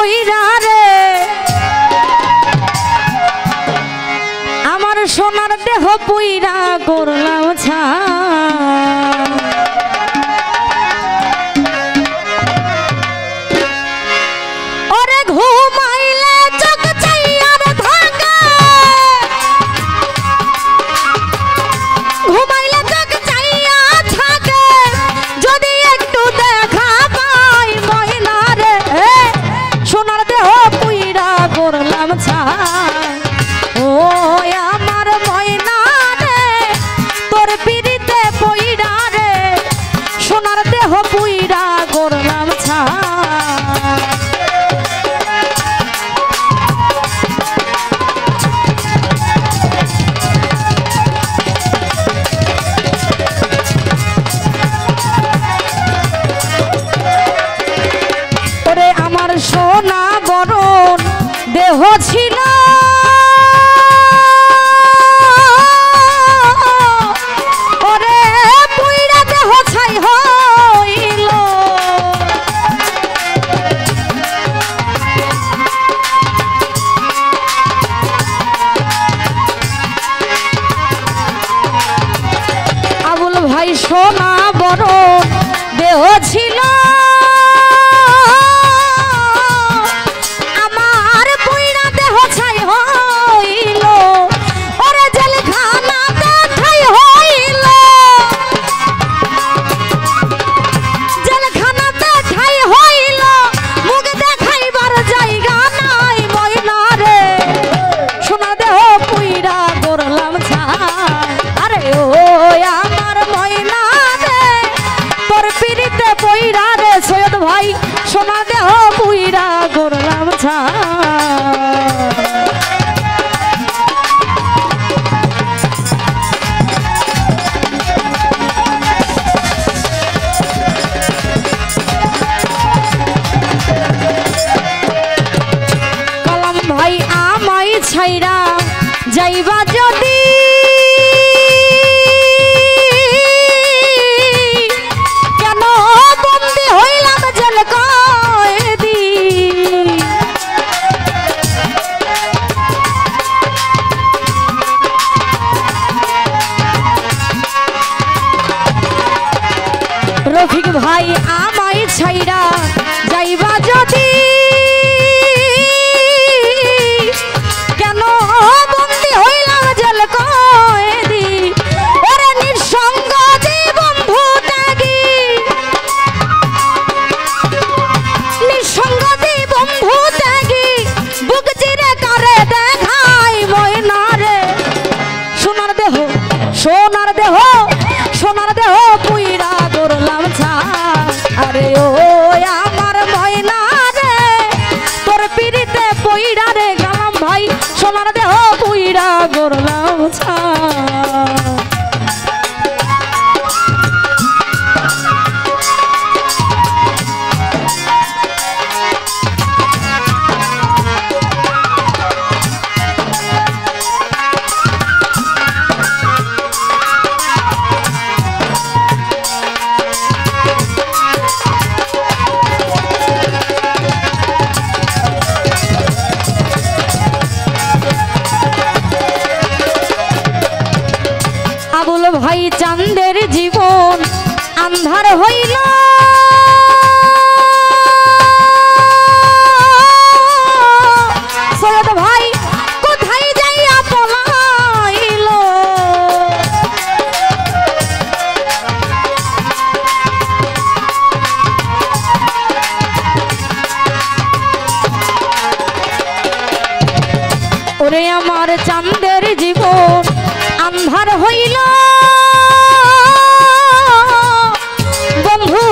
পইরা রে আমার সোনার দেহ পইরা করলাম ছাই ওরে ঘুমাইলে চোখ চাইয়ার ভাঙে ঘুমাইলে চোখ চাইয়া থাকে যদি একটু দেখা পাই ময়না রে সোনার দেহ পুইরা করলাম ছাই ও আমার ময়না রে তোর পিড়িতে পইরা রে সোনার দেহ পুইরা করলাম ছাই সোনা বরণ দেহ ছিল ওরে পুইরা দেহ ছাই হইল আবুল ভাই সোনা বরণ দেহ ছিল ভাই সোনা দেহ পুইরা করলাম কলম ভাই আমায় ছাইরা যাইবা যদি রফিক ভাই আমায় ছাইরা যাইবা যদি কেন বন্দী হইলাম জেল কয়েদি ওরে নিঃসঙ্গ বন্ধু ত্যাগী নিঃসঙ্গ বন্ধু ত্যাগী বুক চিরে করে দেখাই ময়না রে সোনার দেহ সোনার দেহ সোনার দেহ পুইরা করলাম ছাই আরে ও আমার ময়না রে তোর পিড়িতে পইরা রে গেলাম ভাই সোনার দেহ পুইরা করলাম ছাই আবুল ভাই চাঁদের জীবন আন্ধার হইল সৈয়দ ভাই কোথায় যাইয়া পলাইল ওরে আমার চাঁদের জীবন আন্ধার হইল বন্ধু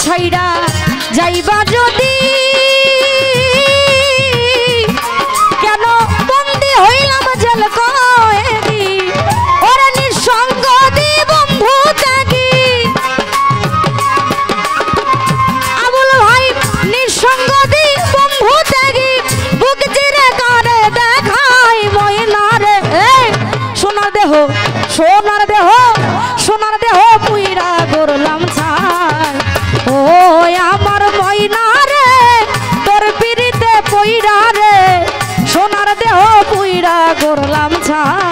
ছাইড়া যাইবা যদি কেন বন্দি হইলাম জেল কয়েদি ওরে নিঃসঙ্গ দি বন্ধু ত্যাগী আবুল ভাই নিঃসঙ্গ দি বন্ধু ত্যাগী বুক চিরে কারে দেখাই ময়নারে সোনার দেহ সোনার দেহ সোনার দেহ পুইরা করলাম ছাই ও আমার ময়না রে তোর পিড়িতে পইরা রে সোনার দেহ পুইরা করলাম ছাই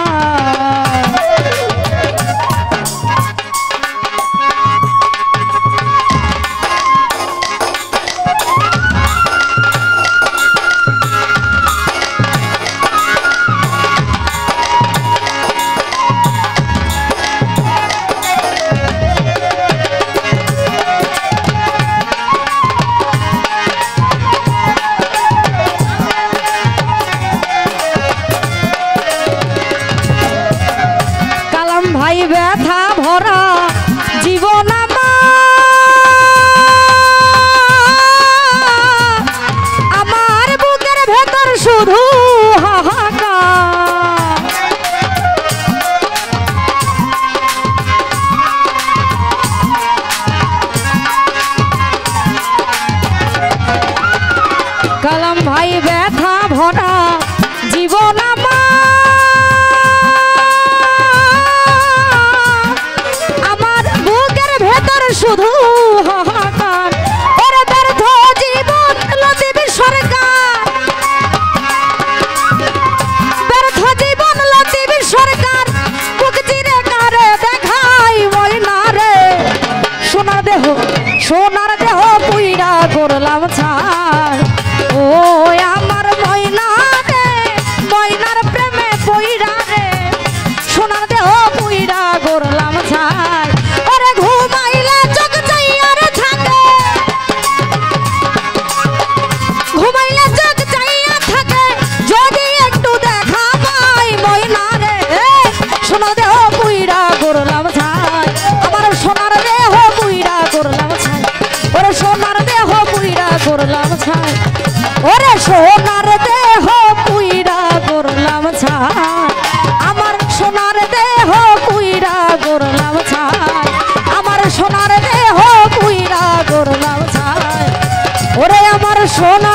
ভাই ব্যথা ভরা জীবন আমার বুকের ভেতর শুধু হাহাকার কালাম ভাই ব্যথা ভরা জীবন শুধু হাহাকার ওরে ব্যর্থ জীবন লতিফ সরকার ব্যর্থ জীবন লতিফ সরকার বুক চিরে কারে দেখাই ময়না রে সোনার দেহ পুইরা করলাম ছাই ও আমার ময়না রে ময়নার প্রেমে পইরা রে সোনার দেহ পুইরা করলাম ছাই ওরে ঘুমাইলে চোখ চাইয়ার থাকে ঘুমাইলে চোখ চাইয়া থাকে যদি একটু দেখা পাই ময়না রে সোনার দেহ পুইরা করলাম ছাই আমার সোনার দেহ পুইরা করলাম ছাই ওরে সোনার দেহ পুইরা করলাম ছাই ওরে সোনার দেহ পুইরা করলাম ছাই আমার সোনার দেহ পুইরা করলাম ছাই আমার সোনার দেহ পুইরা করলাম ছাই ওরে আমার সোনা